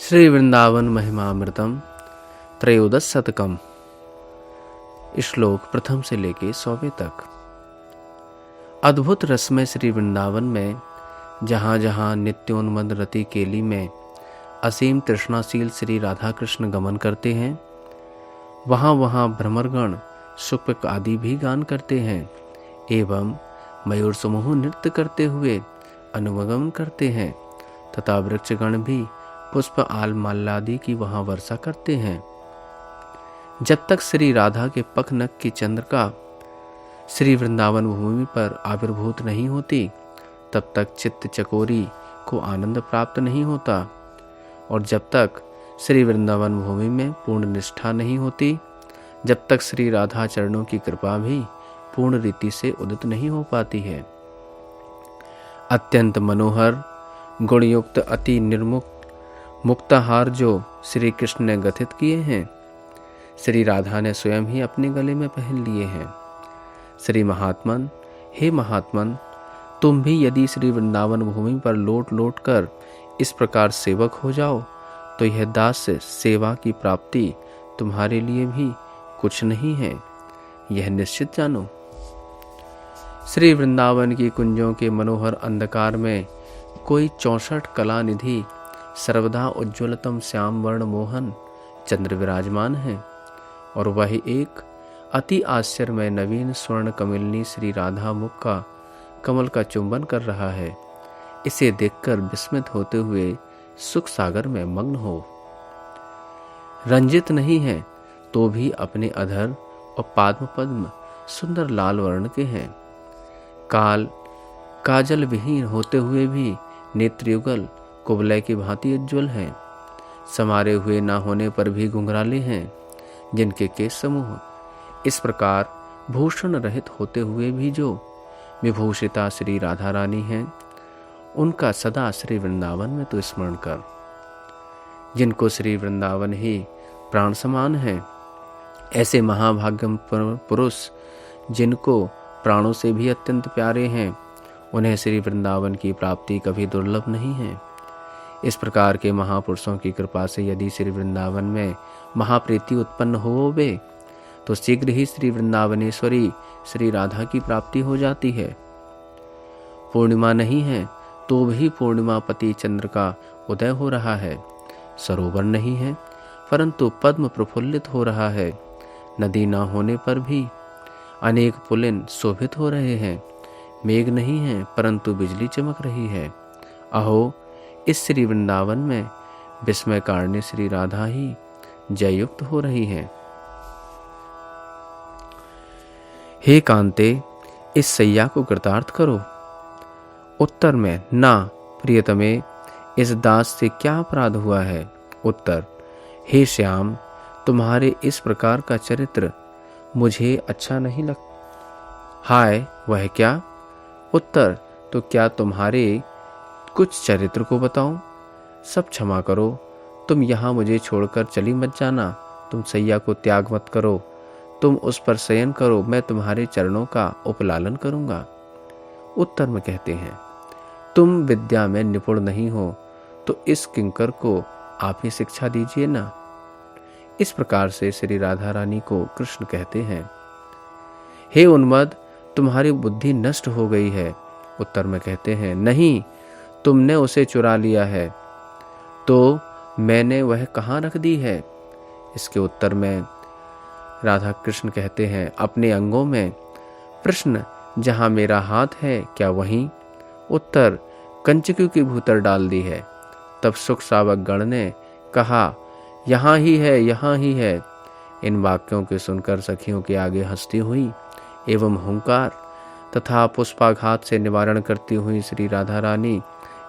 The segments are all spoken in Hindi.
श्री वृंदावन महिमामृतम त्रयोदश शतकम। श्लोक प्रथम से लेके 100वें तक। अद्भुत रसमय श्री वृंदावन में जहाँ जहाँ नित्योन्मद रति केली में असीम तृष्णाशील श्री राधा कृष्ण गमन करते हैं, वहाँ वहाँ भ्रमरगण सुपक आदि भी गान करते हैं एवं मयूर समूह नृत्य करते हुए अनुगमन करते हैं तथा वृक्षगण भी पुष्प आल माल्यादि की वहां वर्षा करते हैं। जब तक श्री राधा के पख नख की चंद्रिका श्री वृंदावन भूमि पर आविर्भूत नहीं होती, तब तक चित्त चकोरी को आनंद प्राप्त नहीं होता, और जब तक श्री वृंदावन भूमि में पूर्ण निष्ठा नहीं होती, जब तक श्री राधा चरणों की कृपा भी पूर्ण रीति से उदित नहीं हो पाती है। अत्यंत मनोहर गुणयुक्त अति निर्मुक्त मुक्ताहार जो श्री कृष्ण ने गठित किए हैं, श्री राधा ने स्वयं ही अपने गले में पहन लिए हैं। श्री महात्मन, हे महात्मन, तुम भी यदि श्री वृंदावन भूमि पर लौट लौट कर इस प्रकार सेवक हो जाओ, तो यह दास सेवा की प्राप्ति तुम्हारे लिए भी कुछ नहीं है, यह निश्चित जानो। श्री वृंदावन की कुंजों के मनोहर अंधकार में कोई 64 कला निधि सर्वदा उज्ज्वलतम श्याम वर्ण मोहन चंद्र विराजमान है, और वह एक अति आश्चर्यमय नवीन स्वर्ण कमलिनी श्री राधा मुख का कमल का चुंबन कर रहा है। इसे देखकर विस्मित होते हुए सुख सागर में मग्न हो। रंजित नहीं है तो भी अपने अधर और पाद्म पद्म सुंदर लाल वर्ण के हैं। काजल विहीन होते हुए भी नेत्रयुगल कुबलय की भांति उज्ज्वल हैं। समारे हुए ना होने पर भी घुंघराले हैं, जिनके केश समूह इस प्रकार भूषण रहित होते हुए भी जो विभूषिता श्री राधा रानी हैं, उनका सदा श्री वृंदावन में तो स्मरण कर। जिनको श्री वृंदावन ही प्राण समान है, ऐसे महाभाग्यम पुरुष जिनको प्राणों से भी अत्यंत प्यारे हैं, उन्हें श्री वृंदावन की प्राप्ति कभी दुर्लभ नहीं है। इस प्रकार के महापुरुषों की कृपा से यदि श्री वृंदावन में महाप्रीति उत्पन्न होवे, तो शीघ्र ही श्री वृंदावनेश्वरी श्री राधा की प्राप्ति हो जाती है। पूर्णिमा नहीं है तो भी पूर्णिमा पति चंद्र का उदय हो रहा है। सरोवर नहीं है परंतु पद्म प्रफुल्लित हो रहा है। नदी न होने पर भी अनेक पुलिन शोभित हो रहे हैं। मेघ नहीं है परंतु बिजली चमक रही है। अहो, इस श्री वृंदावन में विस्मय कारणि श्री राधा ही जययुक्त हो रही है। हे कांते, इस सैया को कृतार्थ करो। उत्तर में, ना प्रियतमे, इस दास से क्या अपराध हुआ है। उत्तर, हे श्याम, तुम्हारे इस प्रकार का चरित्र मुझे अच्छा नहीं लग। हाय, वह क्या। उत्तर, तो क्या तुम्हारे कुछ चरित्र को बताऊं। सब क्षमा करो, तुम यहाँ मुझे छोड़कर चली मत जाना। तुम सैया को त्याग मत करो, तुम उस पर शयन करो, मैं तुम्हारे चरणों का उपलालन करूंगा। उत्तर में कहते हैं, तुम विद्या में निपुण नहीं हो तो इस किंकर को आप ही शिक्षा दीजिए ना। इस प्रकार से श्री राधा रानी को कृष्ण कहते हैं, हे उन्मद, तुम्हारी बुद्धि नष्ट हो गई है। उत्तर में कहते हैं, नहीं, तुमने उसे चुरा लिया है, तो मैंने वह कहाँ रख दी है। इसके उत्तर में राधा कृष्ण कहते हैं, अपने अंगों में। प्रश्न, जहाँ मेरा हाथ है क्या वहीं। उत्तर, कंचकी की भूतर डाल दी है। तब सुख सावक गण ने कहा, यहाँ ही है, यहाँ ही है। इन वाक्यों के सुनकर सखियों के आगे हंसती हुई एवं हुंकार तथा पुष्पाघात से निवारण करती हुई श्री राधा रानी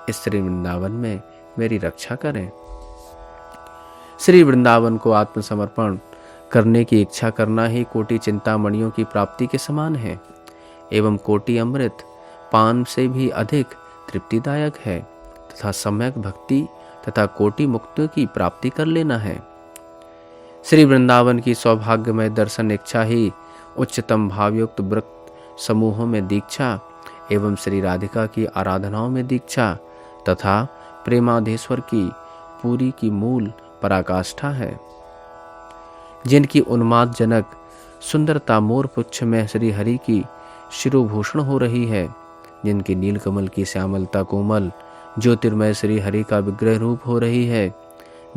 इस श्री वृंदावन में मेरी रक्षा करें। श्री वृंदावन को आत्मसमर्पण करने की इच्छा करना ही कोटि चिंतामणियों की प्राप्ति के समान है एवं कोटि अमृत पान से भी अधिक तृप्तिदायक है तथा सम्यक भक्ति तथा कोटि मुक्तियों की प्राप्ति कर लेना है। श्री वृंदावन की सौभाग्यमय दर्शन इच्छा ही उच्चतम भावयुक्त वृत्त समूहों में दीक्षा एवं श्री राधिका की आराधनाओं में दीक्षा तथा प्रेमाधीश्वर की पूरी की मूल पराकाष्ठा है, जिनकी उन्मादजनक सुंदरता मोर पुच्छ में श्री हरि की शिरोभूषण हो रही है, जिनकी नीलकमल की श्यामलता कोमल ज्योतिर्मय श्री हरि का विग्रह रूप हो रही है,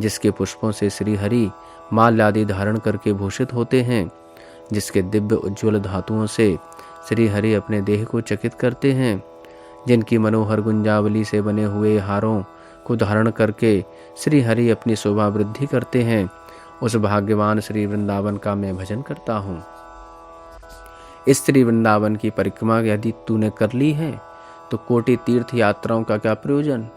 जिसके पुष्पों से श्री हरि माल्यादि धारण करके भूषित होते हैं, जिसके दिव्य उज्ज्वल धातुओं से श्री हरि अपने देह को चकित करते हैं, जिनकी मनोहर गुंजावली से बने हुए हारों को धारण करके श्री हरि अपनी शोभा वृद्धि करते हैं, उस भाग्यवान श्री वृंदावन का मैं भजन करता हूँ। इस श्री वृंदावन की परिक्रमा यदि तूने कर ली है तो कोटि तीर्थ यात्राओं का क्या प्रयोजन?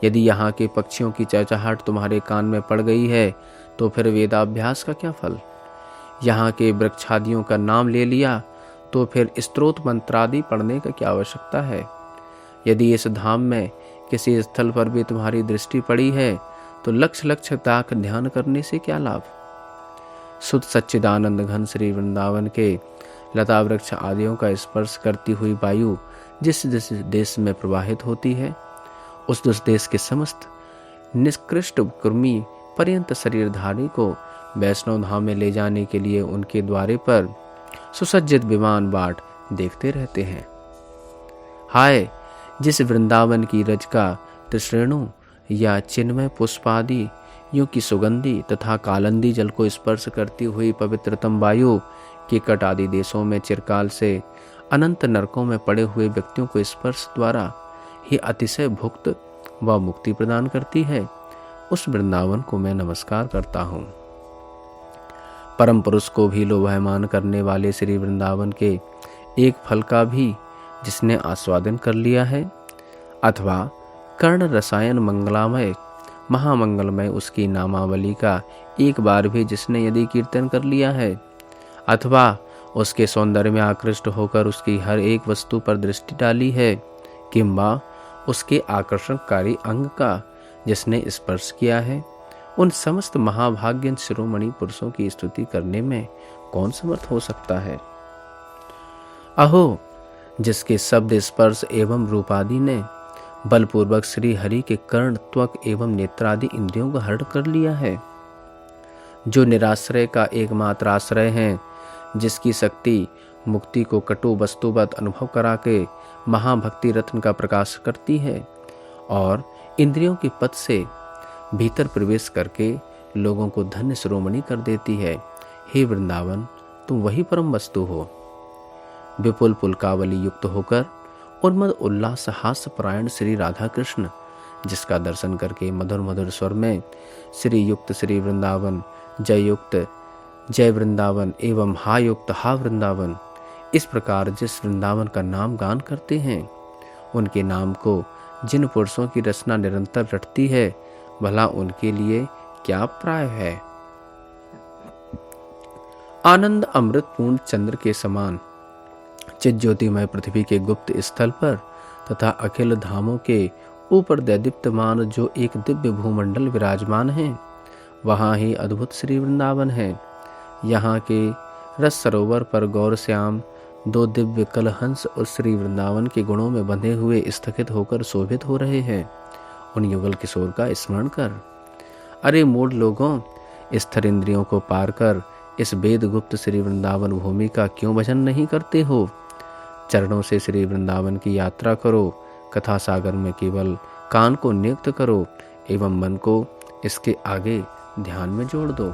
यदि यहाँ के पक्षियों की चहचहाहट तुम्हारे कान में पड़ गई है तो फिर वेदाभ्यास का क्या फल? यहाँ के वृक्षादियों का नाम ले लिया तो फिर स्तोत्र मंत्रादि पढ़ने का क्या आवश्यकता है? यदि इस धाम में किसी स्थल पर भी तुम्हारी दृष्टि पड़ी है तो लक्ष्य लक्ष्य तक ध्यान करने से क्या लाभ? शुद्ध सच्चिदानंद घन श्री वृंदावन के लता वृक्ष आदियों का स्पर्श करती हुई वायु जिस जिस देश में प्रवाहित होती है, उस देश के समस्त निष्कृष्ट कृमि पर्यंत शरीरधारी को वैष्णव धाम में ले जाने के लिए उनके द्वारे पर सुसज्जित विमान बाट देखते रहते हैं। हाय, जिस वृंदावन की रज का त्रिश्रेणु या चिन्मय पुष्पादि यों की सुगंधी तथा कालंदी जल को स्पर्श करती हुई पवित्रतम वायु केकट आदि देशों में चिरकाल से अनंत नरकों में पड़े हुए व्यक्तियों को स्पर्श द्वारा ही अतिशय भुक्त व मुक्ति प्रदान करती है, उस वृंदावन को मैं नमस्कार करता हूँ। परम पुरुष को भी लोभायमान करने वाले श्री वृंदावन के एक फल का भी जिसने आस्वादन कर लिया है, अथवा कर्ण रसायन मंगलामय महामंगलमय उसकी नामावली का एक बार भी जिसने यदि कीर्तन कर लिया है, अथवा उसके सौंदर्य में आकृष्ट होकर उसकी हर एक वस्तु पर दृष्टि डाली है, किंबा उसके आकर्षणकारी अंग का जिसने स्पर्श किया है, उन समस्त महाभाग्यन शिरोमणि पुरुषों की स्तुति करने में कौन समर्थ हो सकता है? अहो, जिसके शब्द स्पर्श एवं रूपादि ने बलपूर्वक श्री हरि के कर्ण त्वक एवं नेत्रादि इंद्रियों को हरण कर लिया है, जो निराश्रय का एकमात्र आश्रय है, जिसकी शक्ति मुक्ति को कटु वस्तुवत अनुभव करा के महाभक्ति रत्न का प्रकाश करती है और इंद्रियों के पथ से भीतर प्रवेश करके लोगों को धन्य शिरोमणि कर देती है। हे वृंदावन, तुम वही परम वस्तु हो। विपुल पुलकावली युक्त होकर उन्मद उल्लास हास्य परायण श्री राधा कृष्ण, जिसका दर्शन करके मधुर मधुर स्वर में श्री युक्त श्री वृंदावन, जय युक्त जय वृंदावन एवं हा युक्त हा वृंदावन, इस प्रकार जिस वृंदावन का नाम गान करते हैं, उनके नाम को जिन पुरुषों की रचना निरंतर रटती है, भला उनके लिए क्या प्राय है। आनंद अमृत पूर्ण चंद्र के समान चित ज्योतिमय पृथ्वी के गुप्त स्थल पर तथा अखिल धामों के ऊपर दैदीप्यमान जो एक दिव्य भूमंडल विराजमान है, वहाँ ही अद्भुत श्री वृंदावन है। यहाँ के रस सरोवर पर गौर श्याम दो दिव्य कलहंस उस श्री वृंदावन के गुणों में बंधे हुए स्थगित होकर शोभित हो रहे हैं। उन युगल किशोर का स्मरण कर। अरे मूढ़ लोगों, स्थिर इंद्रियों को पार कर इस वेद गुप्त श्री वृंदावन भूमि का क्यों भजन नहीं करते हो? चरणों से श्री वृंदावन की यात्रा करो, कथा सागर में केवल कान को नियुक्त करो एवं मन को इसके आगे ध्यान में जोड़ दो।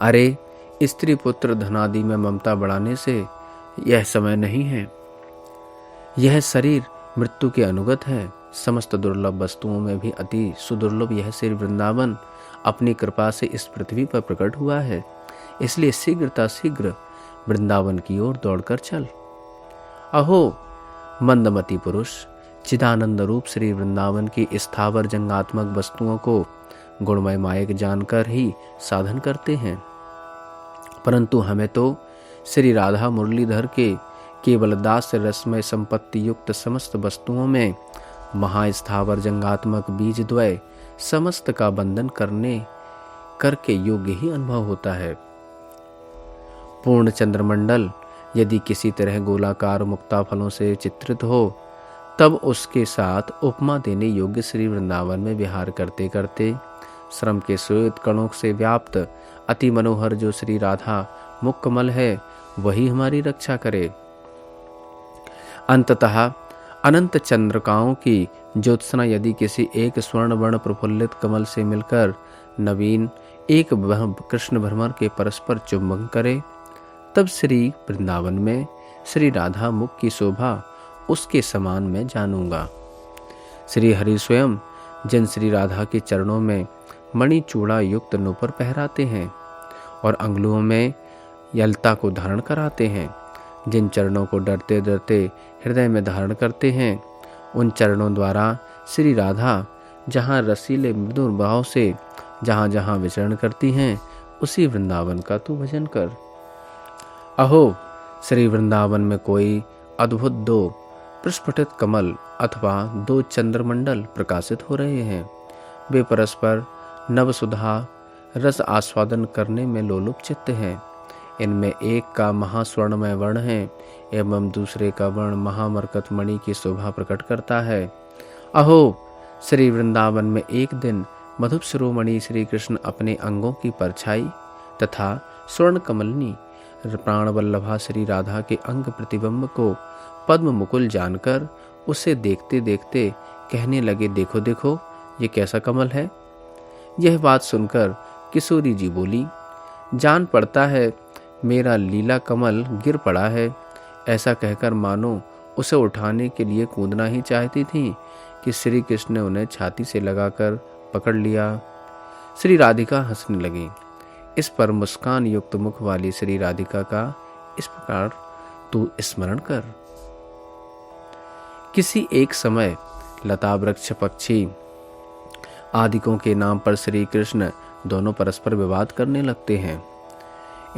अरे स्त्री पुत्र धनादि में ममता बढ़ाने से यह समय नहीं है। यह शरीर मृत्यु के अनुगत है। समस्त दुर्लभ वस्तुओं में भी अति सुदुर्लभ यह श्री वृंदावन अपनी कृपा से इस पृथ्वी पर प्रकट हुआ है। इसलिए शीघ्र वृंदावन की ओर दौड़कर चल। अहो मंदमती पुरुष, चिदानंद रूप श्री वृंदावन की स्थावर जंगात्मक वस्तुओं को गुणमय मायक जानकर ही साधन करते हैं, परंतु हमें तो श्री राधा मुरलीधर के केवल दास रसमय संपत्ति युक्त समस्त वस्तुओं में महास्थावर जंगात्मक बीज द्वय समस्त का बंधन करके योग्य ही अनुभव होता है। पूर्ण चंद्रमंडल यदि किसी तरह गोलाकार मुक्ता फलों से चित्रित हो, तब उसके साथ उपमा देने योग्य श्री वृंदावन में विहार करते करते श्रम के श्वेत कणों से व्याप्त अति मनोहर जो श्री राधा मुख कमल है वही हमारी रक्षा करे। अंततः अनंत चंद्रिकाओं की ज्योत्सना यदि किसी एक स्वर्ण वर्ण प्रफुल्लित कमल से मिलकर नवीन एक कृष्ण भ्रमर के परस्पर चुंबन करे, तब श्री वृंदावन में श्री राधा मुख की शोभा उसके समान मैं जानूंगा। श्री हरि स्वयं जिन श्री राधा के चरणों में मणि चूड़ा युक्त नूपुर पहराते हैं और अंगुलियों में यलता को धारण कराते हैं, जिन चरणों को डरते डरते हृदय में धारण करते हैं, उन चरणों द्वारा श्री राधा जहाँ रसीले मृदुर भाव से जहाँ जहाँ विचरण करती हैं, उसी वृंदावन का तू भजन कर। अहो, श्री वृंदावन में कोई अद्भुत 2 प्रस्फुटित कमल अथवा 2 चंद्रमंडल प्रकाशित हो रहे हैं। वे परस्पर नवसुधा रस आस्वादन करने में लोलुप चित्त हैं। इनमें एक का महास्वर्णमय वर्ण है एवं दूसरे का वर्ण महामरकत मणि की शोभा प्रकट करता है। अहो, श्री वृंदावन में एक दिन मधुप शिरोमणि श्री कृष्ण अपने अंगों की परछाई तथा स्वर्ण कमलनी प्राण वल्लभा श्री राधा के अंग प्रतिबिंब को पद्म मुकुल जानकर उसे देखते देखते कहने लगे, देखो देखो ये कैसा कमल है। यह बात सुनकर किशोरी जी बोली, जान पड़ता है मेरा लीला कमल गिर पड़ा है। ऐसा कहकर मानो उसे उठाने के लिए कूदना ही चाहती थी कि श्री कृष्ण ने उन्हें छाती से लगाकर पकड़ लिया। श्री राधिका हंसने लगी। इस पर मुस्कान युक्त मुख वाली श्री राधिका का इस प्रकार तू स्मरण कर। किसी एक समय लता वृक्ष पक्षी आदिकों के नाम पर श्री कृष्ण दोनों परस्पर विवाद करने लगते हैं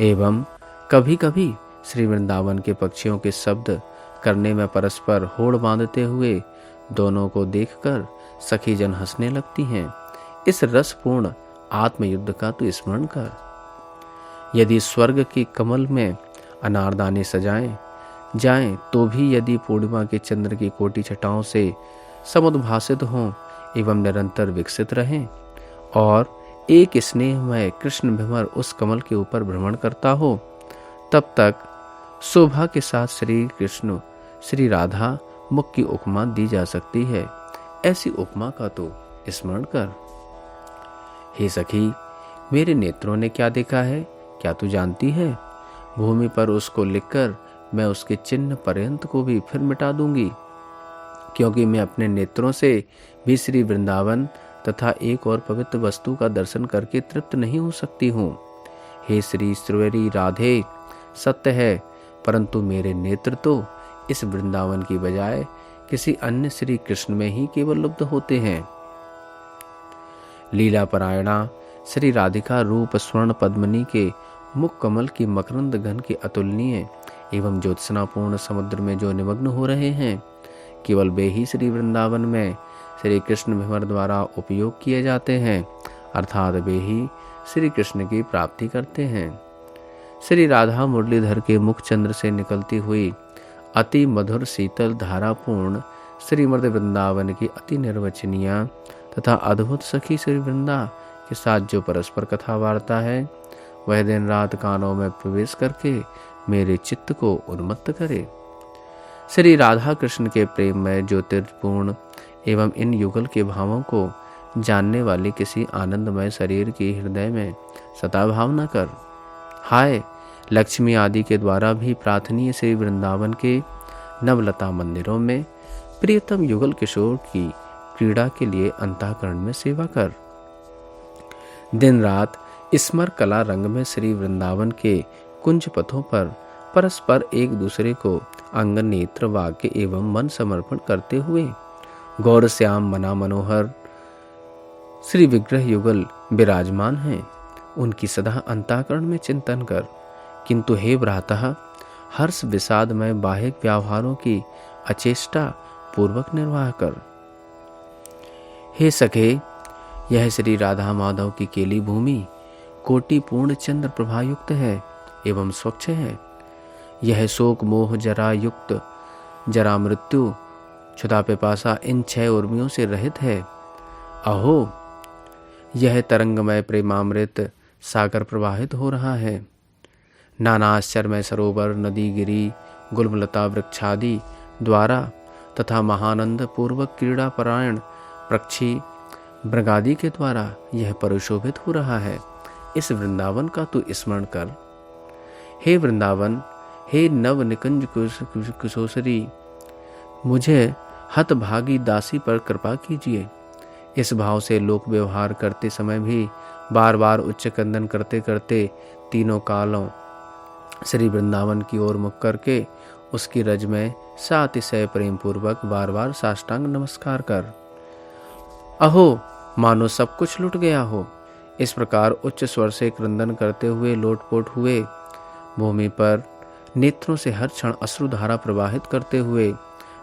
एवं कभी कभी श्री वृंदावन के पक्षियों के शब्द करने में परस्पर होड़ बांधते हुए दोनों को देखकर सखी जन हंसने लगती हैं। इस रसपूर्ण आत्मयुद्ध का तू स्मरण कर। यदि स्वर्ग के कमल में अनारदाने सजाएं जाएं तो भी यदि पूर्णिमा के चंद्र की कोटि छटाओं से समुद्भासित हों एवं निरंतर विकसित रहें और एक स्नेहमय कृष्ण भ्रमर उस कमल के ऊपर भ्रमण करता हो, तब तक शोभा के साथ श्री कृष्ण श्री राधा मुख की उपमा दी जा सकती है। ऐसी उपमा का तो स्मरण कर। हे सखी, मेरे नेत्रों ने क्या देखा है, क्या तू जानती है? भूमि पर उसको लिखकर मैं उसके चिन्ह पर्यंत को भी फिर मिटा दूंगी, क्योंकि मैं अपने नेत्रों से भी श्री वृंदावन तथा एक और पवित्र वस्तु का दर्शन करके तृप्त नहीं हो सकती हूँ। हे श्री श्रीवरी राधे, सत्य है, परंतु मेरे नेत्र तो इस वृंदावन की बजाय किसी अन्य श्री कृष्ण में ही केवल लुब्ध होते हैं। लीला परायणा श्री राधिका रूप स्वर्ण पद्मनी के मुख कमल की मकरंद घन के अतुलनीय एवं ज्योत्सनापूर्ण समुद्र में जो निमग्न हो रहे हैं, केवल वे ही श्री वृंदावन में श्री कृष्ण भ्रमर द्वारा उपयोग किए जाते हैं, अर्थात वे ही श्री कृष्ण की प्राप्ति करते हैं। श्री राधा मुरलीधर के मुख चंद्र से निकलती हुई अति मधुर शीतल धारापूर्ण श्रीमद वृंदावन की अति निर्वचनीय तथा अद्भुत सखी श्री वृंदा के साथ जो परस्पर कथा वार्ता है, वह दिन रात कानों में प्रवेश करके मेरे चित्त को उन्मत्त करे। श्री राधा कृष्ण के प्रेम में ज्योतिर्पूर्ण एवं इन युगल के भावों को जानने वाले किसी आनंदमय शरीर के हृदय में सता भावना कर। हाय, लक्ष्मी आदि के द्वारा भी प्रार्थनीय श्री वृंदावन के नवलता मंदिरों में प्रियतम युगल किशोर की क्रीड़ा के लिए अंतःकरण में सेवा कर। दिन रात स्मर कला रंग में श्री वृंदावन के कुंज पथों पर परस्पर एक दूसरे को अंग नेत्र वाक्य एवं मन समर्पण करते हुए गौर श्याम मना मनोहर श्री विग्रह युगल विराजमान हैं। उनकी सदा अंतःकरण में चिंतन कर, किंतु हे भ्रातः, हर्ष विषाद में बाह्य व्यवहारों की अचेष्टा पूर्वक निर्वाह कर। हे सखे, यह श्री राधा माधव की केली भूमि कोटि पूर्ण चंद्र प्रभायुक्त है एवं स्वच्छ है। यह शोक मोह जरा युक्त जरा मृत्यु क्षुधा पिपासा इन 6 उर्मियों से रहित है। अहो, यह तरंगमय प्रेमामृत सागर प्रवाहित हो रहा है। नाना आश्चर्यमय सरोवर, नदी, गिरी, गुल्मलता वृक्षादि द्वारा तथा महानंद पूर्वक क्रीड़ा परायण पक्षी मृगादि के द्वारा यह परिशोभित हो रहा है। इस वृंदावन का तू स्मरण कर। हे वृंदावन, हे नव निकुंज कुशोसरी, मुझे हतभागी दासी पर कृपा कीजिए। इस भाव से लोक व्यवहार करते समय भी बार बार उच्च क्रंदन करते करते तीनों कालों श्री वृंदावन की ओर मुख करके उसकी रज में सातिशय प्रेम पूर्वक बार बार साष्टांग नमस्कार कर। अहो, मानो सब कुछ लुट गया हो। इस प्रकार उच्च स्वर से क्रंदन करते हुए लोटपोट हुए भूमि पर नेत्रों से हर क्षण अश्रुधारा प्रवाहित करते हुए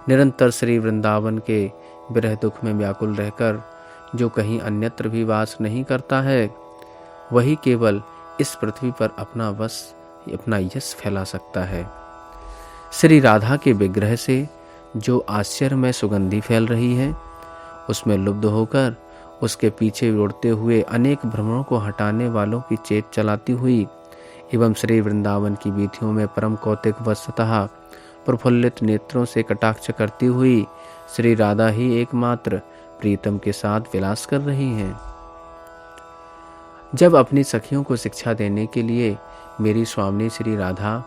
निरंतर श्री वृंदावन के विरह दुख में व्याकुल रहकर जो कहीं अन्यत्र भी वास नहीं करता है, वही केवल इस पृथ्वी पर अपना यश फैला सकता है। श्री राधा के विग्रह से जो आश्चर्य में सुगंधी फैल रही है, उसमें लुब्ध होकर उसके पीछे उड़ते हुए अनेक भ्रमणों को हटाने वालों की चेत चलाती हुई एवं श्री वृंदावन की वीथियों में परम कौतिक वस्तुतः प्रफुल्लित नेत्रों से कटाक्ष करती हुई श्री राधा ही एकमात्र प्रीतम के साथ विलास कर रही हैं। जब अपनी सखियों को शिक्षा देने के लिए मेरी स्वामिनी श्री राधा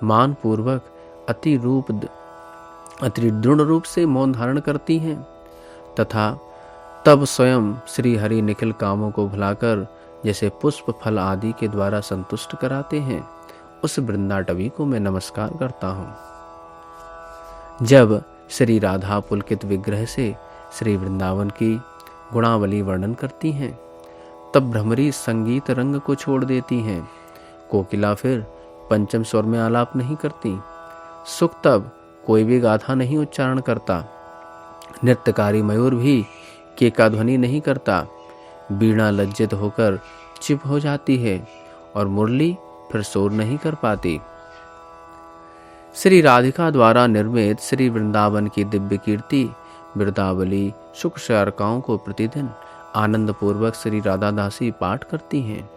मान पूर्वक अति दृढ़ रूप से मौन धारण करती हैं तथा तब स्वयं श्री हरि निखिल कामों को भुलाकर जैसे पुष्प फल आदि के द्वारा संतुष्ट कराते हैं, उस वृंदाटवी को मैं नमस्कार करता हूँ। जब श्री राधा पुलकित विग्रह से श्री वृंदावन की गुणावली वर्णन करती हैं, तब भ्रमरी संगीत रंग को छोड़ देती हैं। कोकिला फिर पंचम स्वर में आलाप नहीं करती। सुख तब कोई भी गाथा नहीं उच्चारण करता। नृत्यकारी मयूर भी केका ध्वनि नहीं करता। बीणा लज्जित होकर चुप हो जाती है और मुरली फिर शोर नहीं कर पाती। श्री राधिका द्वारा निर्मित श्री वृंदावन की दिव्य कीर्ति बिरदावली सुख शारकाओं को प्रतिदिन आनंद पूर्वक श्री राधा दासी पाठ करती हैं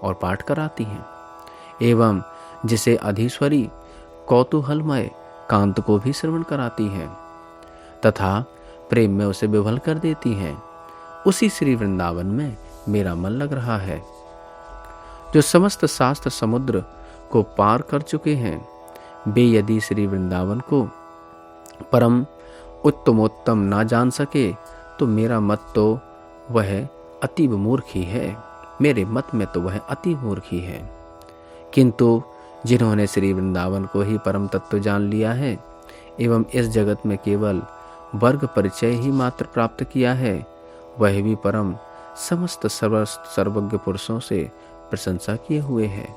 और पाठ कराती हैं एवं जिसे अधीश्वरी कौतूहलमय कांत को भी श्रवण कराती हैं तथा प्रेम में उसे विभल कर देती हैं। उसी श्री वृंदावन में मेरा मन लग रहा है, जो समस्त शास्त्र समुद्र को पार कर चुके हैं। वे यदि श्री वृंदावन को परम उत्तमोत्तम ना जान सके तो मेरा मत तो वह अतीव मूर्ख ही है। मेरे मत में तो वह अति मूर्ख ही है। किंतु जिन्होंने श्री वृंदावन को ही परम तत्व जान लिया है एवं इस जगत में केवल वर्ग परिचय ही मात्र प्राप्त किया है, वह भी परम समस्त सर्वज्ञ पुरुषों से प्रशंसा किए हुए हैं।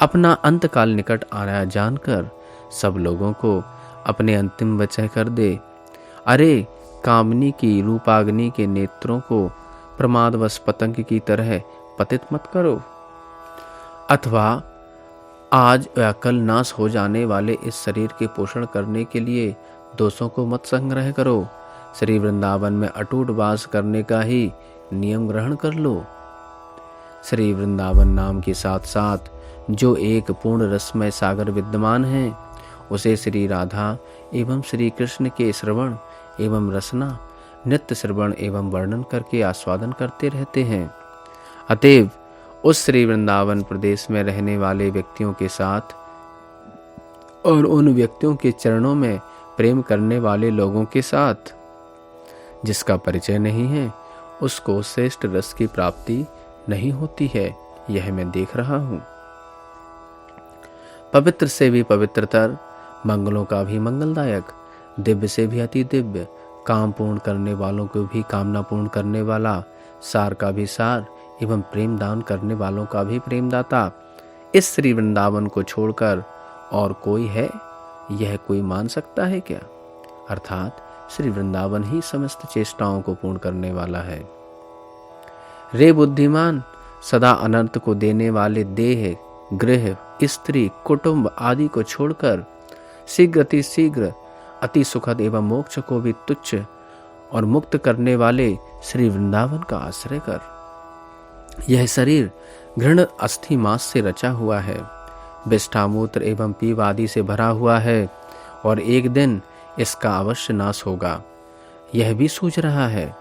अपना अंतकाल निकट आ रहा जानकर सब लोगों को अपने अंतिम वचन कर दे। अरे कामनी की रूपाग्नि के नेत्रों को प्रमादवश पतंग की तरह पतित मत करो, अथवा आज या कल नाश हो जाने वाले इस शरीर के पोषण करने के लिए दोषों को मत संग्रह करो। श्री वृंदावन में अटूट वास करने का ही नियम ग्रहण कर लो। श्री वृंदावन नाम के साथ साथ जो एक पूर्ण रसमय सागर विद्यमान है, उसे श्री राधा एवं श्री कृष्ण के श्रवण एवं रसना नित्य श्रवण एवं वर्णन करके आस्वादन करते रहते हैं। अतएव उस श्री वृंदावन प्रदेश में रहने वाले व्यक्तियों के साथ और उन व्यक्तियों के चरणों में प्रेम करने वाले लोगों के साथ जिसका परिचय नहीं है, उसको श्रेष्ठ रस की प्राप्ति नहीं होती है। यह मैं देख रहा हूँ। पवित्र से भी पवित्रतर, मंगलों का भी मंगलदायक, दिव्य से भी अति दिव्य, काम पूर्ण करने वालों को भी कामना पूर्ण करने वाला, सार का भी सार एवं प्रेम दान करने वालों का भी प्रेमदाता इस श्री वृंदावन को छोड़कर और कोई है, यह कोई मान सकता है क्या? अर्थात श्री वृंदावन ही समस्त चेष्टाओं को पूर्ण करने वाला है। रे बुद्धिमान, सदा अनर्थ को देने वाले देह, गृह, स्त्री, कुटुंब आदि को छोड़कर शीघ्र अति सुखद एवं मोक्ष को भी तुच्छ और मुक्त करने वाले श्री वृंदावन का आश्रय कर। यह शरीर घृण अस्थि मांस से रचा हुआ है, विष्ठा मूत्र एवं पीव आदि से भरा हुआ है और एक दिन इसका अवश्य नाश होगा। यह भी सूझ रहा है।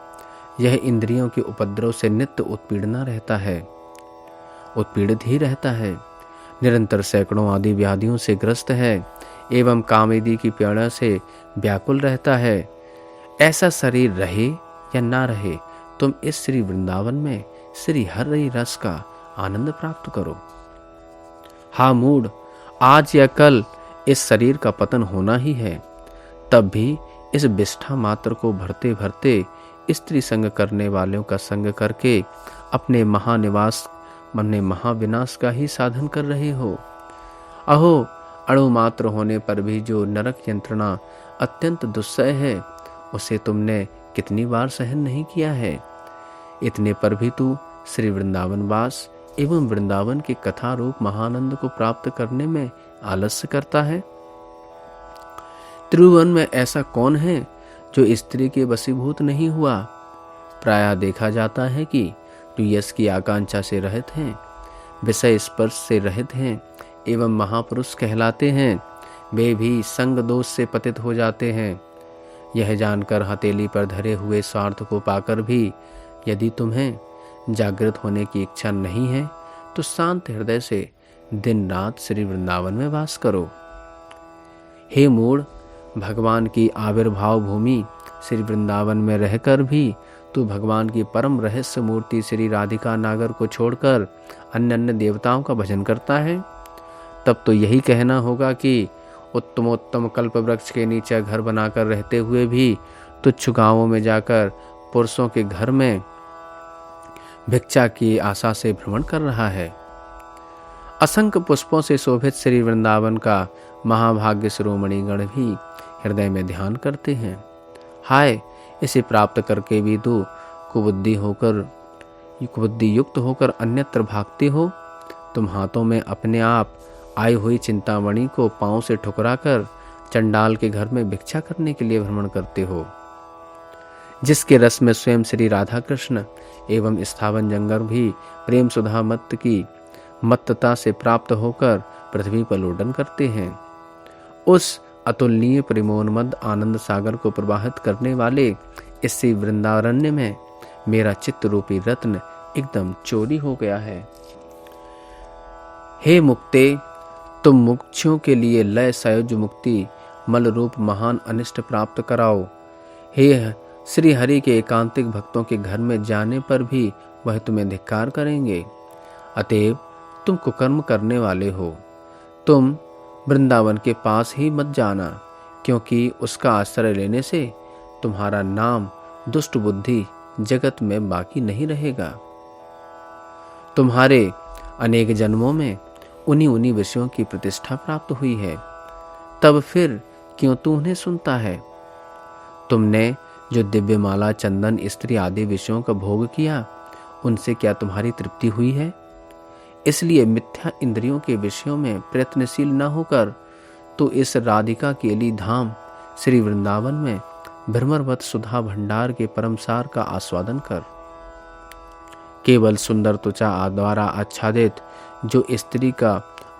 यह इंद्रियों के उपद्रव से नित्य उत्पीड़ित ही रहता है, निरंतर सैकड़ों आदि व्याधियों से ग्रस्त है एवं कामेदी की पीड़ा से व्याकुल रहता है। ऐसा शरीर रहे या ना रहे, तुम इस श्री वृंदावन में श्री हरि रस का आनंद प्राप्त करो। हा मूढ़, आज या कल इस शरीर का पतन होना ही है, तब भी इस विष्ठा मात्र को भरते भरते स्त्री संग करने वालों का संग करके अपने महाविनाश का ही साधन कर रहे हो। अहो, अणु मात्र होने पर भी जो नरक यंत्रणा अत्यंत दुस्सह है, उसे तुमने कितनी बार सहन नहीं किया है। इतने पर भी तू श्री वृंदावन वास एवं वृंदावन के कथा रूप महानंद को प्राप्त करने में आलस्य करता है। त्रिभुवन में ऐसा कौन है जो स्त्री के वशीभूत नहीं हुआ। प्रायः देखा जाता है कि जो यश की आकांक्षा से रहित हैं, विषय स्पर्श से रहित हैं एवं महापुरुष कहलाते हैं, वे भी संग दोष से पतित हो जाते हैं। यह जानकर हथेली पर धरे हुए स्वार्थ को पाकर भी यदि तुम्हें जागृत होने की इच्छा नहीं है, तो शांत हृदय से दिन रात श्री वृंदावन में वास करो। हे मूढ़, भगवान की आविर्भाव भूमि श्री वृंदावन में रहकर भी तू भगवान की परम रहस्य मूर्ति श्री राधिका नागर को छोड़कर अन्य अन्य देवताओं का भजन करता है। तब तो यही कहना होगा कि उत्तमोत्तम कल्प वृक्ष के नीचे घर बनाकर रहते हुए भी तुच्छ गांवों में जाकर पुरुषों के घर में भिक्षा की आशा से भ्रमण कर रहा है। असंख्य पुष्पों से शोभित श्री वृंदावन का महाभाग्य शिरोमणि गण भी हृदय में ध्यान करते हैं। हाय, इसे प्राप्त करके भी तू कुबुद्धि युक्त होकर अन्यत्र भागते हो। तुम हाथों में अपने आप आई हुई चिंतामणि को पांव से ठुकराकर चंडाल के घर में भिक्षा करने के लिए भ्रमण करते हो, जिसके रस में स्वयं श्री राधा कृष्ण एवं स्थावन जंगर भी प्रेम सुधा मत्त की मत्तता से प्राप्त होकर पृथ्वी पर लोडन करते हैं। उस अतुलनीय प्रेमोन्मद आनंद सागर को प्रवाहित करने वाले इसी वृंदारण्य में मेरा चित्त रूपी रत्न एकदम चोरी हो गया है। हे मुक्ते, तुम मुक्तियों के लिए लय सायुज मुक्ति मल रूप महान अनिष्ट प्राप्त कराओ। हे श्री हरि के एकांतिक भक्तों के घर में जाने पर भी वह तुम्हें धिक्कार करेंगे। अतएव तुम कुकर्म करने वाले हो, तुम वृंदावन के पास ही मत जाना, क्योंकि उसका आश्रय लेने से तुम्हारा नाम दुष्ट बुद्धि जगत में बाकी नहीं रहेगा। तुम्हारे अनेक जन्मों में उन्हीं विषयों की प्रतिष्ठा प्राप्त हुई है, तब फिर क्यों तू उन्हें सुनता है। तुमने जो दिव्यमाला, चंदन, स्त्री आदि विषयों का भोग किया, उनसे क्या तुम्हारी तृप्ति हुई है। इसलिए मिथ्या इंद्रियों के विषयों में प्रयत्नशील न होकर तो इस राधिका केली धाम श्री वृंदावन में भ्रमरवत सुधा भंडार के परमसार का आस्वादन कर। केवल सुंदर त्वचा द्वारा आच्छादित जो स्त्री का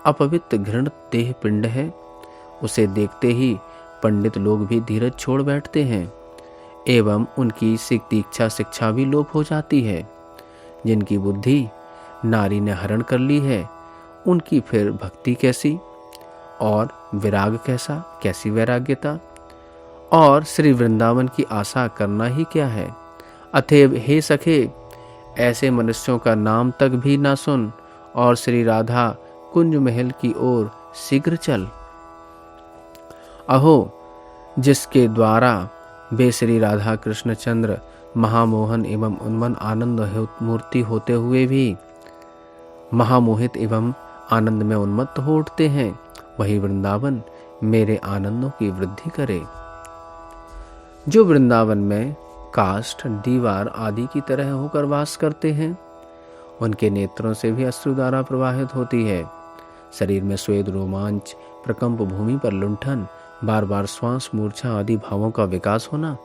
अपवित्र घृणित देह पिंड है, उसे देखते ही पंडित लोग भी धीरज छोड़ बैठते हैं एवं उनकी दीक्षा शिक्षा भी लोप हो जाती है। जिनकी बुद्धि नारी ने हरण कर ली है, उनकी फिर भक्ति कैसी और विराग कैसी वैराग्यता और श्री वृंदावन की आशा करना ही क्या है। अतएव हे सखे, ऐसे मनुष्यों का नाम तक भी ना सुन और श्री राधा कुंज महल की ओर शीघ्र चल। अहो, जिसके द्वारा वे श्री राधा कृष्ण चंद्र महामोहन एवं उन्मन आनंद मूर्ति होते हुए भी महामोहित एवं आनंद में उन्मत्त हो उठते हैं, वही वृंदावन मेरे आनंदों की वृद्धि करे। जो वृंदावन में काष्ठ, दीवार आदि की तरह होकर वास करते हैं, उनके नेत्रों से भी अश्रुधारा प्रवाहित होती है। शरीर में स्वेद रोमांच, प्रकंप, भूमि पर लुंठन, बार बार श्वास, मूर्छा आदि भावों का विकास होना,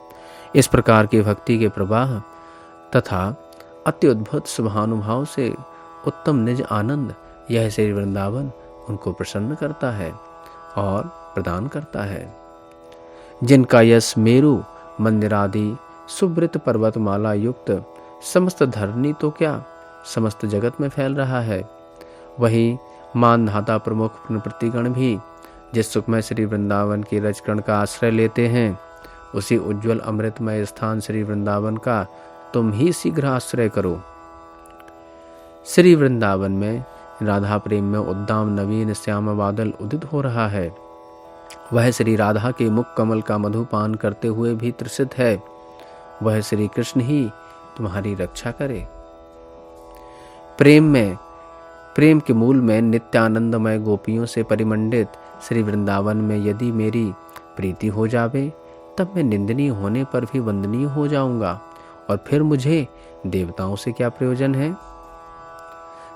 इस प्रकार की भक्ति के प्रवाह तथा अत्युद्भुत शुभानुभाव से उत्तम निज आनंद, यह श्री वृंदावन उनको प्रसन्न करता है और प्रदान करता है। जिनका यश मेरु मंदिरादि सुब्रत पर्वतमाला युक्त समस्त धरणी तो क्या समस्त जगत में फैल रहा है, वही मानधाता प्रमुख प्रतिगण भी जिस सुखमय श्री वृंदावन की रजकण का आश्रय लेते हैं, उसी उज्ज्वल अमृतमय स्थान श्री वृंदावन का तुम ही शीघ्र आश्रय करो। श्री वृंदावन में राधा प्रेम में उद्दाम नवीन श्याम बादल उदित हो रहा है। वह श्री राधा के मुख कमल का मधुपान करते हुए भी तृषित है। वह श्री कृष्ण ही तुम्हारी रक्षा करे। प्रेम के मूल में नित्यानंदमय गोपियों से परिमंडित श्री वृंदावन में यदि मेरी प्रीति हो जावे, तब मैं निंदनीय होने पर भी वंदनीय हो जाऊंगा, और फिर मुझे देवताओं से क्या प्रयोजन है।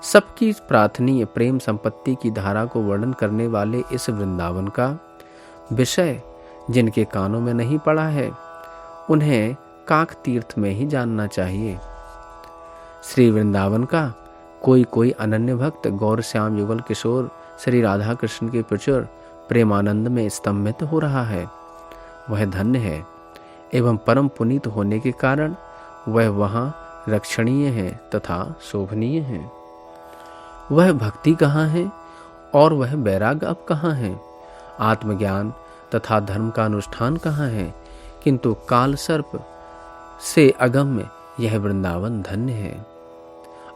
सबकी प्रार्थनीय प्रेम संपत्ति की धारा को वर्णन करने वाले इस वृंदावन का विषय जिनके कानों में नहीं पड़ा है, उन्हें काक तीर्थ में ही जानना चाहिए। श्री वृंदावन का कोई अनन्य भक्त गौर श्याम युगल किशोर श्री राधा कृष्ण के प्रचुर प्रेमानंद में स्तंभित हो रहा है। वह धन्य है एवं परम पुनीत होने के कारण वह वहाँ रक्षणीय है तथा शोभनीय है। वह भक्ति कहाँ है और वह वैराग्य अब कहाँ है। आत्मज्ञान तथा धर्म का अनुष्ठान कहाँ है, किंतु काल सर्प से अगम्य यह वृंदावन धन्य है।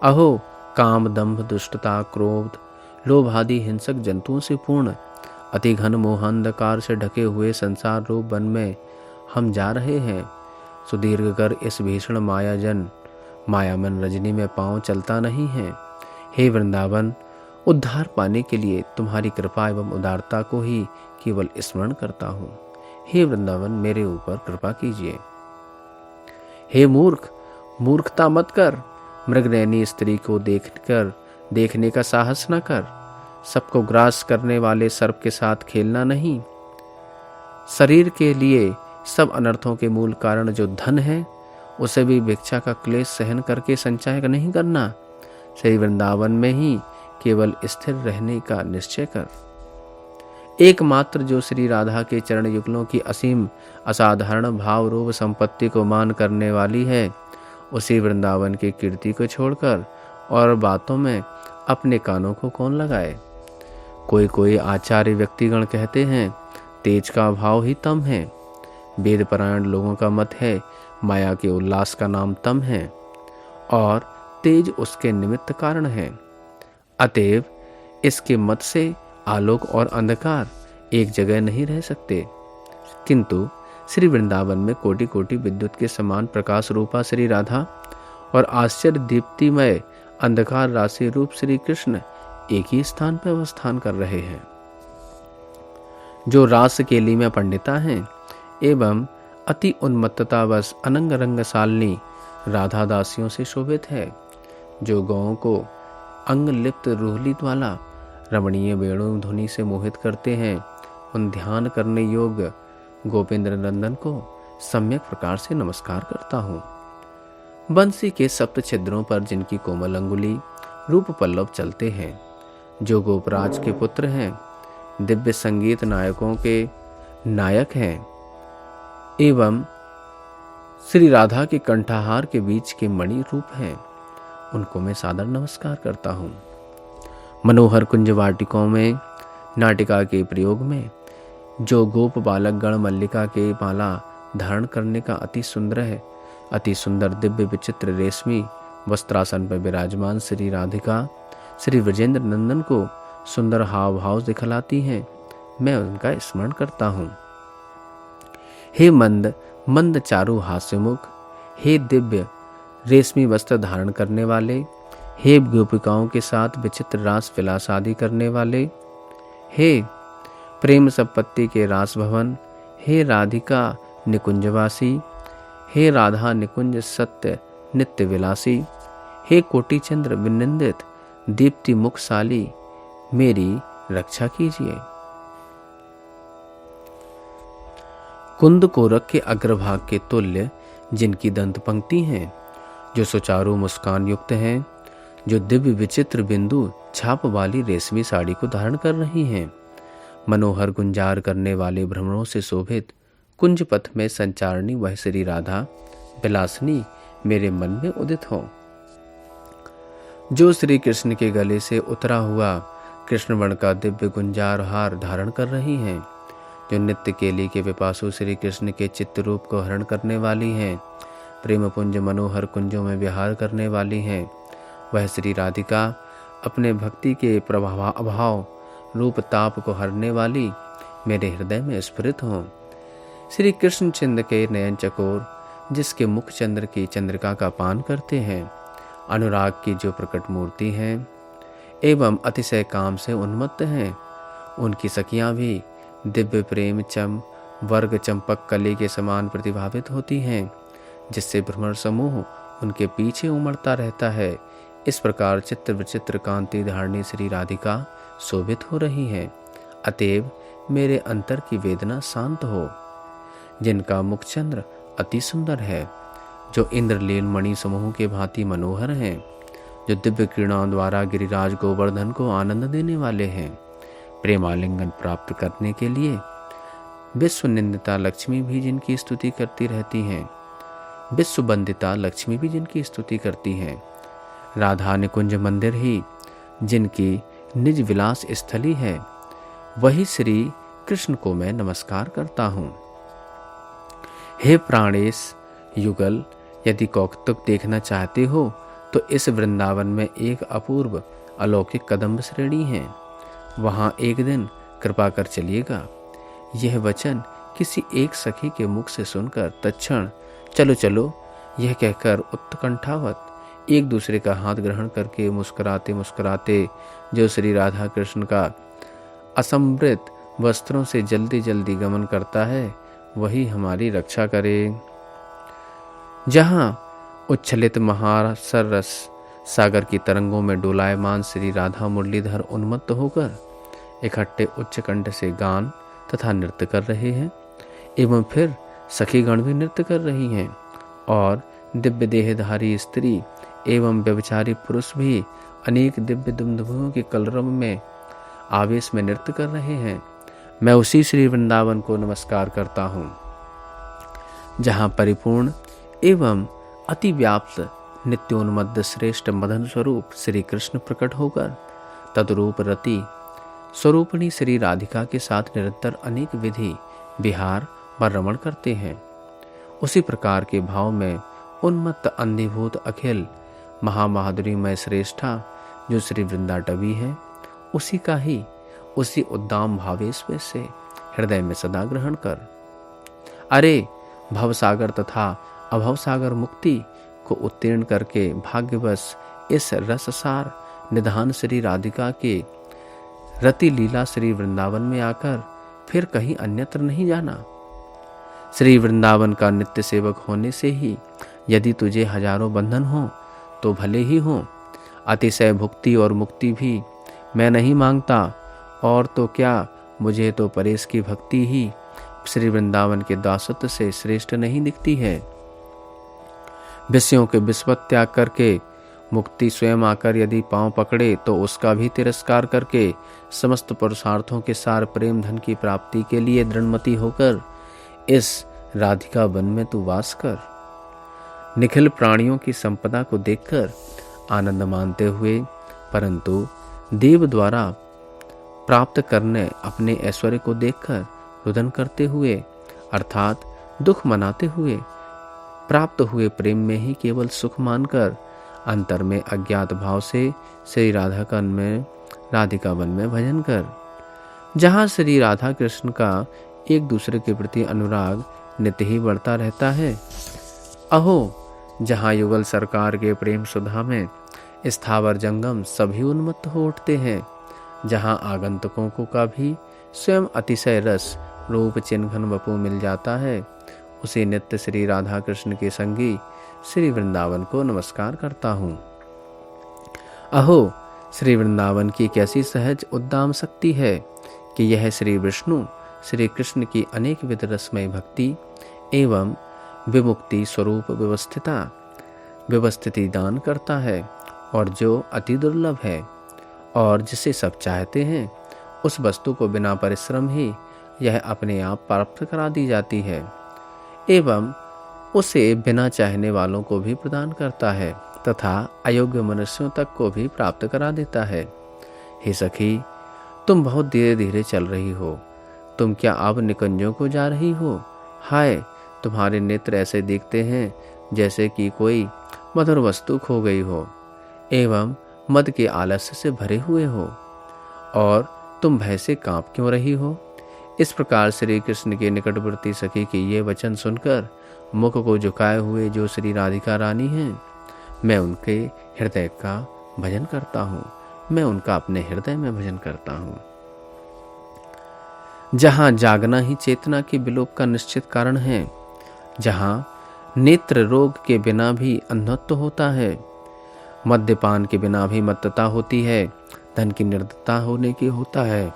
अहो काम, दंभ, दुष्टता, क्रोध, लोभ आदि हिंसक जंतुओं से पूर्ण अति घन मोहांधकार से ढके हुए संसार रूप वन में हम जा रहे हैं। सुदीर्घ कर इस भीषण मायामन रजनी में पांव चलता नहीं है। हे वृंदावन, उद्धार पाने के लिए तुम्हारी कृपा एवं उदारता को ही केवल स्मरण करता हूँ। हे वृंदावन, मेरे ऊपर कृपा कीजिए। हे मूर्ख, मूर्खता मत कर। मृगनयनी स्त्री को देखने का साहस न कर। सबको ग्रास करने वाले सर्प के साथ खेलना नहीं। शरीर के लिए सब अनर्थों के मूल कारण जो धन है, उसे भी भिक्षा का क्लेश सहन करके संचय नहीं करना। श्री वृंदावन में ही केवल स्थिर रहने का निश्चय कर। एकमात्र जो श्री राधा के चरण युगलों की असीम असाधारण भाव रूप संपत्ति को मान करने वाली है, उसी वृंदावन की कीर्ति को छोड़कर और बातों में अपने कानों को कौन लगाए। कोई आचार्य व्यक्तिगण कहते हैं तेज का भाव ही तम है। वेदपरायण लोगों का मत है माया के उल्लास का नाम तम है और तेज उसके निमित्त कारण है। अतएव इसके मत से आलोक और अंधकार एक जगह नहीं रह सकते, किंतु श्री वृंदावन में कोटि कोटि विद्युत के समान प्रकाश रूपा श्री राधा और आश्चर्य दीप्तिमय अंधकार राशि रूप श्री कृष्ण एक ही स्थान पर अवस्थान कर रहे हैं। जो रास केली में पंडिता हैं एवं अति उन्मत्ततावश अनंग रंगशालिनी राधा दासियों से शोभित है, जो गौओं को अंग लिप्त रूहलित वाला रमणीय वेणु ध्वनि से मोहित करते हैं, उन ध्यान करने योग्य गोपेंद्र नंदन को सम्यक प्रकार से नमस्कार करता हूँ। बंसी के सप्त छिद्रों पर जिनकी कोमल अंगुली रूप पल्लव चलते हैं, जो गोपराज के पुत्र हैं, दिव्य संगीत नायकों के नायक हैं एवं श्री राधा के कंठाहार के बीच के मणि रूप हैं, उनको मैं सादर नमस्कार करता हूँ। मनोहर कुंज वाटिकों में नाटिका के प्रयोग में जो गोप बालक गण मल्लिका के माला धारण करने का अति सुंदर दिव्य विचित्र रेशमी वस्त्रासन पर विराजमान श्री राधिका श्री विजेंद्र नंदन को सुंदर हाव भाव दिखलाती हैं, मैं उनका स्मरण करता हूँ। हे मंद चारु हास्यमुख, हे दिव्य रेशमी वस्त्र धारण करने वाले, हे गोपिकाओं के साथ विचित्र रास विलास आदि करने वाले, हे प्रेम संपत्ति के रास भवन, हे राधिका निकुंजवासी, हे राधा निकुंज सत्य नित्य विलासी, हे कोटि चंद्र विनिंदित दीप्ति मुखशाली, मेरी रक्षा कीजिए। कुंद कोरक के अग्रभाग के तुल्य जिनकी दंत पंक्ति हैं, जो सुचारू मुस्कान युक्त हैं, जो दिव्य विचित्र बिंदु छाप वाली रेशमी साड़ी को धारण कर रही हैं, मनोहर गुंजार करने वाले भ्रमरों से शोभित कुंज पथ में संचारणी वह श्री राधा विलासनी मेरे मन में उदित हो। जो श्री कृष्ण के गले से उतरा हुआ कृष्णवर्ण का दिव्य गुंजार हार धारण कर रही हैं, जो नित्य केली के पिपासु श्री कृष्ण के चित्त रूप को हरण करने वाली हैं, प्रेम पुंज मनोहर कुंजों में विहार करने वाली हैं, वह श्री राधिका अपने भक्ति के अभाव रूप ताप को हरने वाली मेरे हृदय में स्फुरित हों। श्री कृष्ण चंद्र के नयन चकोर, जिसके मुख चंद्र की चंद्रिका का पान करते हैं, अनुराग की जो प्रकट मूर्ति हैं एवं अतिशय काम से उन्मत्त हैं, उनकी सखियां भी दिव्य प्रेम चम वर्ग चंपक कली के समान प्रतिभावित होती हैं, जिससे भ्रमर समूह उनके पीछे उमड़ता रहता है। इस प्रकार चित्र विचित्र कांति धारणी श्री राधिका शोभित हो रही है। अतएव मेरे अंतर की वेदना शांत हो। जिनका मुख चंद्र अति सुंदर है, जो इंद्रलील मणि समूह के भांति मनोहर हैं, जो दिव्य किरणों द्वारा गिरिराज गोवर्धन को आनंद देने वाले हैं, प्रेमालिंगन प्राप्त करने के लिए विश्व निंदिता लक्ष्मी भी जिनकी स्तुति करती रहती हैं, विश्व बंदिता लक्ष्मी भी जिनकी स्तुति करती हैं, राधा निकुंज मंदिर ही जिनकी निज विलास स्थली है, वही श्री कृष्ण को मैं नमस्कार करता हूँ। हे प्राणेश युगल, यदि कौतुक देखना चाहते हो तो इस वृंदावन में एक अपूर्व अलौकिक कदम्ब श्रेणी है, वहाँ एक दिन कृपा कर चलिएगा। यह वचन किसी एक सखी के मुख से सुनकर तत्क्षण चलो चलो यह कहकर उत्कंठावत एक दूसरे का हाथ ग्रहण करके मुस्कुराते मुस्कुराते जो श्री राधा कृष्ण का असंवृत वस्त्रों से जल्दी जल्दी गमन करता है, वही हमारी रक्षा करे। जहाँ उच्छलित महासर रस सागर की तरंगों में डोलायमान श्री राधा मुरलीधर उन्मत्त होकर इकट्ठे उच्च कंठ से गान तथा नृत्य कर रहे हैं, एवं फिर सखीगण भी नृत्य कर रही हैं, और दिव्य देहधारी स्त्री एवं व्यभिचारी पुरुष भी अनेक दिव्य दुंदुभुओं के कलरव में आवेश में नृत्य कर रहे हैं। मैं उसी श्री वृंदावन को नमस्कार करता हूँ, जहाँ परिपूर्ण एवं अति व्याप्त नित्योन्मद्द श्रेष्ठ मदन स्वरूप श्री कृष्ण प्रकट होकर तद्रूप रति स्वरूपणी श्री राधिका के साथ निरंतर अनेक विधि विहार व रमण करते हैं। उसी प्रकार के भाव में उन्मत्त अंधीभूत अखिल महामाधुरी में श्रेष्ठा जो श्री वृंदाटवी है, उसी का ही उसी उद्दाम भावेश में से हृदय में सदा ग्रहण कर। अरे भवसागर तथा अभवसागर मुक्ति को उत्तीर्ण करके भाग्यवश इस रससार निधान श्री राधिका के रति लीला श्री वृंदावन में आकर फिर कहीं अन्यत्र नहीं जाना। श्री वृंदावन का नित्य सेवक होने से ही यदि तुझे हजारों बंधन हो तो भले ही हो, अतिशय भुक्ति और मुक्ति भी मैं नहीं मांगता, और तो क्या मुझे तो परेश की भक्ति ही श्री वृंदावन के दासत्व से श्रेष्ठ नहीं दिखती है। विषयों के विस्वत त्याग करके मुक्ति स्वयं आकर यदि पांव पकड़े तो उसका भी तिरस्कार करके समस्त पुरुषार्थों के सार प्रेम धन की प्राप्ति के लिए दृढ़मति होकर इस राधिका वन में तू वास कर। निखिल प्राणियों की संपदा को देखकर आनंद मानते हुए, परंतु देव द्वारा प्राप्त करने अपने ऐश्वर्य को देखकर रुदन करते हुए, अर्थात दुख मनाते हुए, प्राप्त हुए प्रेम में ही केवल सुख मानकर अंतर में अज्ञात भाव से श्री राधिका वन में भजन कर। जहाँ श्री राधा कृष्ण का एक दूसरे के प्रति अनुराग नित्य ही बढ़ता रहता है। अहो, जहाँ युगल सरकार के प्रेम सुधा में स्थावर जंगम सभी उन्मत्त हो उठते हैं, जहाँ आगंतुकों को का भी स्वयं अतिशय रस रूप चिन्हन वपु मिल जाता है, उसी नित्य श्री राधा कृष्ण के संगी श्री वृंदावन को नमस्कार करता हूँ। अहो, श्री वृंदावन की कैसी सहज उद्दाम शक्ति है कि यह श्री विष्णु श्री कृष्ण की अनेक विध रसमय भक्ति एवं विमुक्ति स्वरूप व्यवस्थिति दान करता है, और जो अति दुर्लभ है और जिसे सब चाहते हैं, उस वस्तु को बिना परिश्रम ही यह अपने आप प्राप्त करा दी जाती है, एवं उसे बिना चाहने वालों को भी प्रदान करता है तथा अयोग्य मनुष्यों तक को भी प्राप्त करा देता है। हे सखी, तुम बहुत धीरे धीरे चल रही हो, तुम क्या अब निकुंजों को जा रही हो? हाय, तुम्हारे नेत्र ऐसे दिखते हैं जैसे कि कोई मधुर वस्तु खो गई हो एवं मद के आलस्य से भरे हुए हो, और तुम भय से कांप क्यों रही हो? इस प्रकार श्री कृष्ण के निकटवर्ती सखी के ये वचन सुनकर मुख को झुकाए हुए जो श्री राधिका रानी हैं, मैं उनके हृदय का भजन करता हूँ, मैं उनका अपने हृदय में भजन करता हूँ। जहाँ जागना ही चेतना के विलोप का निश्चित कारण है, जहाँ नेत्र रोग के बिना भी अंधत्व होता है, मद्यपान के बिना भी मत्तता होती है, धन की निर्धनता होने की होता है,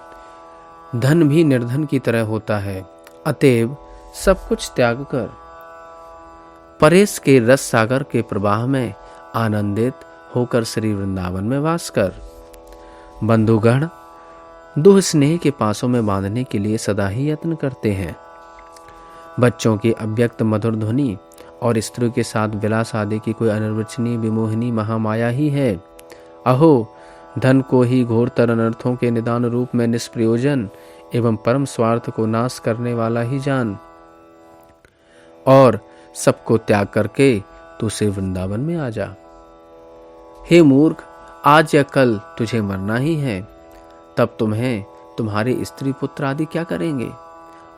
धन भी निर्धन की तरह होता है, अतएव सब कुछ त्याग कर परेश के रस सागर के प्रवाह में आनंदित होकर श्री वृंदावन में वास कर। बंधुगण दुह स्नेह के पासों में बांधने के लिए सदा ही यत्न करते हैं। बच्चों की अव्यक्त मधुर ध्वनि और स्त्रियों के साथ विलास आदि की कोई अनिर्वचनीय विमोहिनी महामाया ही है। अहो, धन को ही घोरतर अनर्थों के निदान रूप में निष्प्रयोजन एवं परम स्वार्थ को नाश करने वाला ही जान, और सबको त्याग करके तू श्री वृंदावन में आ जा। हे मूर्ख, आज या कल तुझे मरना ही है, तब तुम्हें तुम्हारे स्त्री पुत्र आदि क्या करेंगे?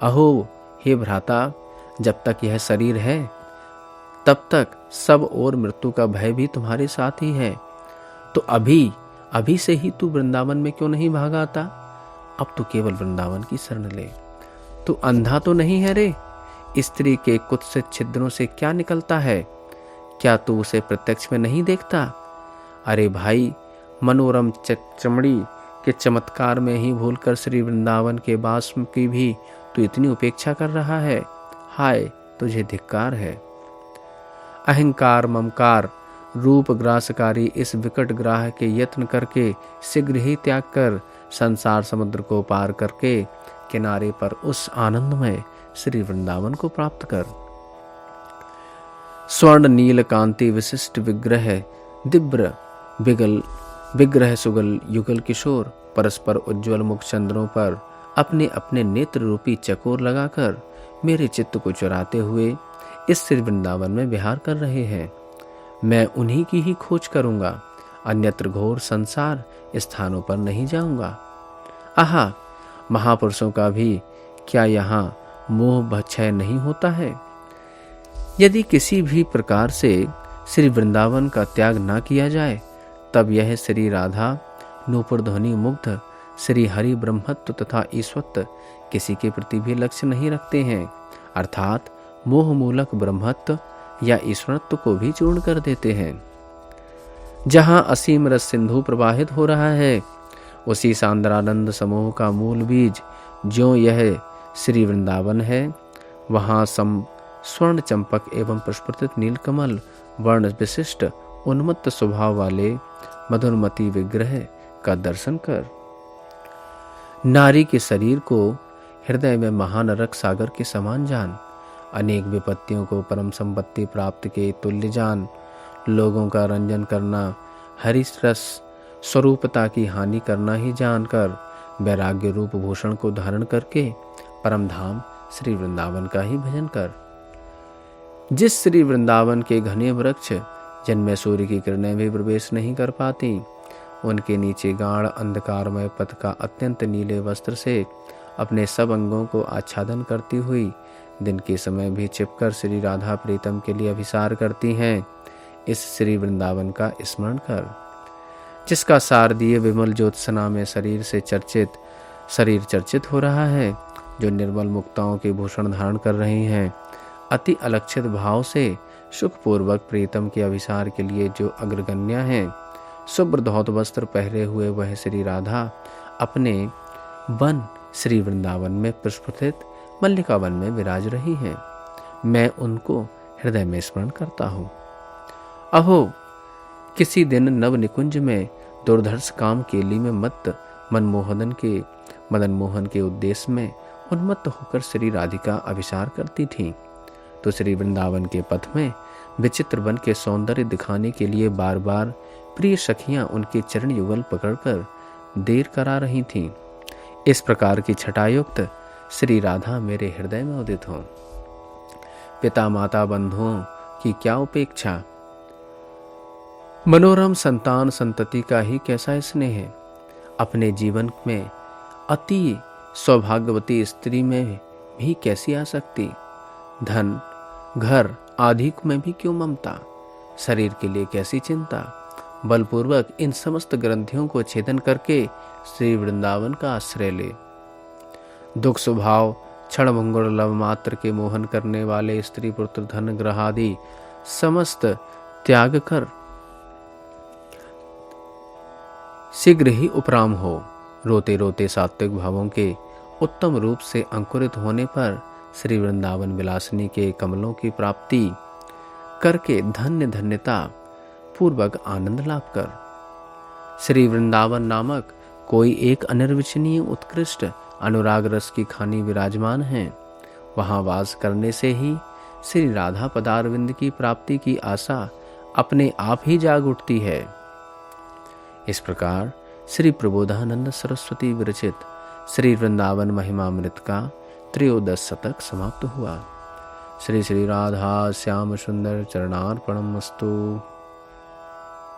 अहो हे भ्राता, जब तक यह शरीर है तब तक सब और मृत्यु का भय भी तुम्हारे साथ ही है। तो अभी से ही तू वृंदावन में क्यों नहीं भागा आता? अब तू केवल वृंदावन की शरण ले। तू अंधा तो नहीं है रे? स्त्री के कुत्सित छिद्रों से क्या निकलता है? क्या तू उसे प्रत्यक्ष में नहीं देखता? अरे भाई, मनोरम चमड़ी के चमत्कार में ही भूलकर श्री वृंदावन के वास की भी तू इतनी उपेक्षा कर रहा है। हाय, तुझे धिक्कार है। अहंकार ममकार रूप ग्रासकारी इस विकट ग्राह के यत्न करके शीघ्र ही त्याग कर संसार समुद्र को पार करके किनारे पर उस आनंदमय श्री वृंदावन को प्राप्त कर। स्वर्ण नील कांति विशिष्ट विग्रह दिव्य विग्रह सुगल युगल किशोर परस्पर उज्ज्वल मुख चंद्रों पर अपने अपने नेत्र रूपी चकोर लगाकर मेरे चित्त को चुराते हुए इस श्री वृंदावन में विहार कर रहे हैं। मैं उन्हीं की ही खोज करूंगा, अन्यत्र घोर संसार स्थानों पर नहीं जाऊंगा। आहा, महापुरुषों का भी क्या यहाँ मोह भक्षय नहीं होता है? यदि किसी भी प्रकार से श्री वृंदावन का त्याग न किया जाए, तब यह श्री राधा नूपुर ध्वनि मुग्ध श्री हरि ब्रह्मत्व तथा ईश्वरत्व किसी के प्रति भी लक्ष्य नहीं रखते हैं, अर्थात मोह मूलक ब्रह्मत्व या ईश्वरत्व को भी चूर्ण कर देते हैं। जहाँ असीम रस सिंधु प्रवाहित हो रहा है, उसी सांद्रानंद समूह का मूल बीज ज्यों यह श्री वृंदावन है, वहाँ स्वर्ण चंपक एवं प्रस्फुटित नीलकमल वर्ण विशिष्ट उन्मत्त स्वभाव वाले मधुरमती विग्रह का दर्शन कर। नारी के शरीर को हृदय में महानरक सागर के समान जान, अनेक विपत्तियों को परम संपत्ति प्राप्त के तुल्य जान। लोगों का रंजन करना, हरिस रस स्वरूपता की हानि करना ही जानकर वैराग्य रूप भूषण को धारण करके परम धाम श्री वृंदावन का ही भजन कर। जिस श्री वृंदावन के घने वृक्ष जिनमें सूर्य की किरणें भी प्रवेश नहीं कर पाती, उनके नीचे गाढ़ अंधकारमय पथ का अत्यंत नीले वस्त्र से अपने सब अंगों को आच्छादन करती हुई दिन के समय भी छिपकर श्री राधा प्रीतम के लिए अभिसार करती हैं, इस श्री वृंदावन का स्मरण कर, जिसका शारदीय विमल ज्योत्सना में शरीर चर्चित हो रहा है, जो निर्मल मुक्ताओं के भूषण धारण कर रहे हैं। अति अलक्षित भाव से सुखपूर्वक प्रीतम के अभिसार के लिए जो अग्रगण्य हैं, शुभ्र धौत वस्त्र पहरे हुए वह श्री राधा अपने वन श्री वृंदावन में प्रस्फुटित मल्लिका वन में विराज रही हैं। मैं उनको हृदय में स्मरण करता हूँ। अहो, किसी दिन नव निकुंज में दुर्धर्ष काम केली में मत मदन मोहन के उद्देश्य में उन्मत्त होकर श्री राधिका अभिसार करती थीं, तो श्री वृंदावन के पथ में विचित्र वन के सौंदर्य दिखाने के लिए बार बार प्रिय सखियां उनके चरण युगल पकड़कर देर करा रही थीं। इस प्रकार की छटायुक्त श्री राधा मेरे हृदय में उदित हों। पिता माता बंधुओं की क्या उपेक्षा, मनोरम संतान संतति का ही कैसा स्नेह है। अपने जीवन में अति सौभाग्यवती स्त्री में भी कैसी आसक्ति, धन घर आदि में भी क्यों ममता, शरीर के लिए कैसी चिंता। बलपूर्वक इन समस्त ग्रंथियों को छेदन करके श्री वृंदावन का आश्रय ले। दुख स्वभाव क्षण भंगुर लव मात्र के मोहन करने वाले स्त्री पुत्र धन ग्रह आदि समस्त त्याग कर शीघ्र ही उपराम हो। रोते रोते सात्विक भावों के उत्तम रूप से अंकुरित होने पर श्री वृंदावन विलासिनी के कमलों की प्राप्ति करके धन्यता पूर्वक आनंद लाभ कर। श्री वृंदावन नामक कोई एक अनिर्वचनीय उत्कृष्ट अनुराग रस की खानी विराजमान है। वहां वास करने से ही श्री राधा पदारविंद की प्राप्ति की आशा अपने आप ही जाग उठती है। इस प्रकार श्री प्रबोधानंद सरस्वती विरचित श्री वृंदावन महिमामृत का 13 शतक समाप्त हुआ। श्री श्री राधा श्याम सुंदर चरणार्पणमस्तु।